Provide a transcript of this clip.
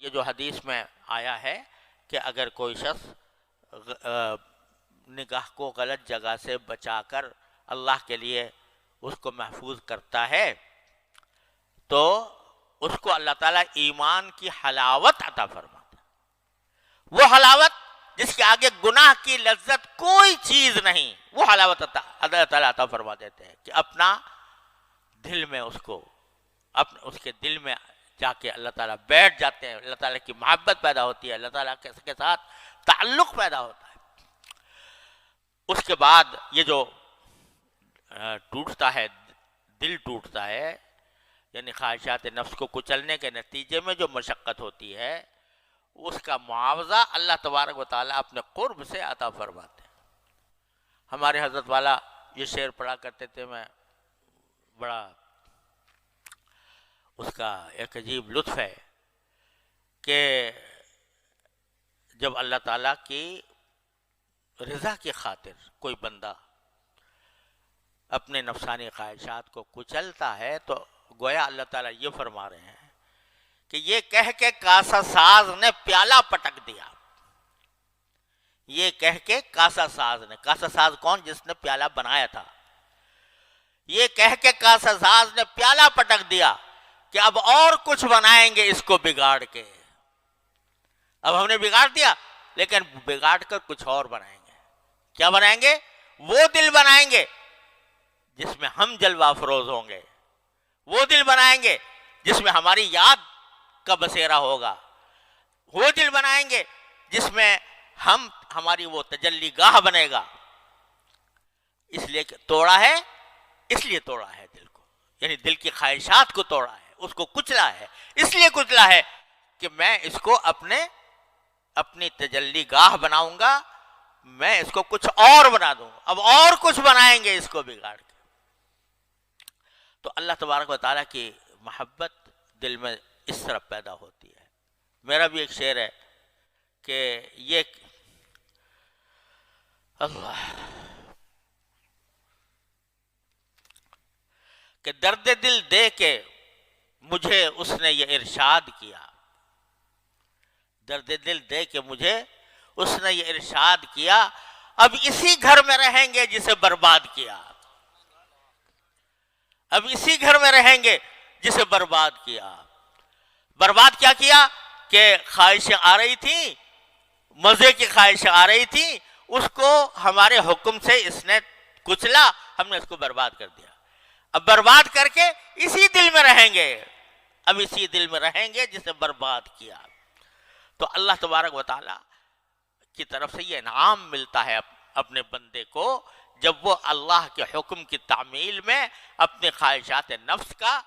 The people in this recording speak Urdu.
یہ جو حدیث میں آیا ہے کہ اگر کوئی شخص نگاہ کو غلط جگہ سے بچا کر اللہ کے لیے اس کو محفوظ کرتا ہے تو اس کو اللہ تعالیٰ ایمان کی حلاوت عطا فرماتا ہے. وہ حلاوت جس کے آگے گناہ کی لذت کوئی چیز نہیں، وہ حلاوت اللہ تعالیٰ عطا فرما دیتے ہیں کہ اپنا دل میں اس کے دل میں جا کے اللہ تعالیٰ بیٹھ جاتے ہیں. اللہ تعالیٰ کی محبت پیدا ہوتی ہے، اللہ تعالیٰ کے ساتھ تعلق پیدا ہوتا ہے. اس کے بعد یہ جو ٹوٹتا ہے، دل ٹوٹتا ہے، یعنی خواہشات نفس کو کچلنے کے نتیجے میں جو مشقت ہوتی ہے اس کا معاوضہ اللہ تبارک و تعالیٰ اپنے قرب سے عطا فرماتے ہیں. ہمارے حضرت والا یہ شعر پڑھا کرتے تھے، میں بڑا اس کا ایک عجیب لطف ہے کہ جب اللہ تعالیٰ کی رضا کی خاطر کوئی بندہ اپنے نفسانی خواہشات کو کچلتا ہے تو گویا اللہ تعالیٰ یہ فرما رہے ہیں کہ یہ کہہ کے کاسا ساز نے پیالہ پٹک دیا. یہ کہہ کے کاسا ساز کون؟ جس نے پیالہ بنایا تھا. یہ کہہ کے کاسا ساز نے پیالہ پٹک دیا کہ اب اور کچھ بنائیں گے اس کو بگاڑ کے. اب ہم نے بگاڑ دیا لیکن بگاڑ کر کچھ اور بنائیں گے. کیا بنائیں گے؟ وہ دل بنائیں گے جس میں ہم جلوہ افروز ہوں گے. وہ دل بنائیں گے جس میں ہماری یاد کا بسیرا ہوگا. وہ دل بنائیں گے جس میں ہماری وہ تجلی گاہ بنے گا. اس لیے توڑا ہے دل کو، یعنی دل کی خواہشات کو توڑا ہے، اس کو کچلا ہے. اس لیے کچلا ہے کہ میں اس کو اپنی تجلی گاہ بناؤں گا، میں اس کو کچھ اور بنا دوں. اب اور کچھ بنائیں گے اس کو بگاڑ کے. تو اللہ تبارک و تعالیٰ کی محبت دل میں اس طرح پیدا ہوتی ہے. میرا بھی ایک شعر ہے کہ یہ اللہ کہ درد دل دے کے مجھے اس نے یہ ارشاد کیا. درد دل دے کے مجھے اس نے یہ ارشاد کیا، اب اسی گھر میں رہیں گے جسے برباد کیا. اب اسی گھر میں رہیں گے جسے برباد کیا. برباد کیا کہ خواہشیں آ رہی تھیں، مزے کی خواہشیں آ رہی تھیں، اس کو ہمارے حکم سے اس نے کچلا، ہم نے اس کو برباد کر دیا. اب برباد کر کے اسی دل میں رہیں گے، اب اسی دل میں رہیں گے جسے برباد کیا. تو اللہ تبارک و تعالیٰ کی طرف سے یہ انعام ملتا ہے اپنے بندے کو جب وہ اللہ کے حکم کی تعمیل میں اپنے خواہشات نفس کا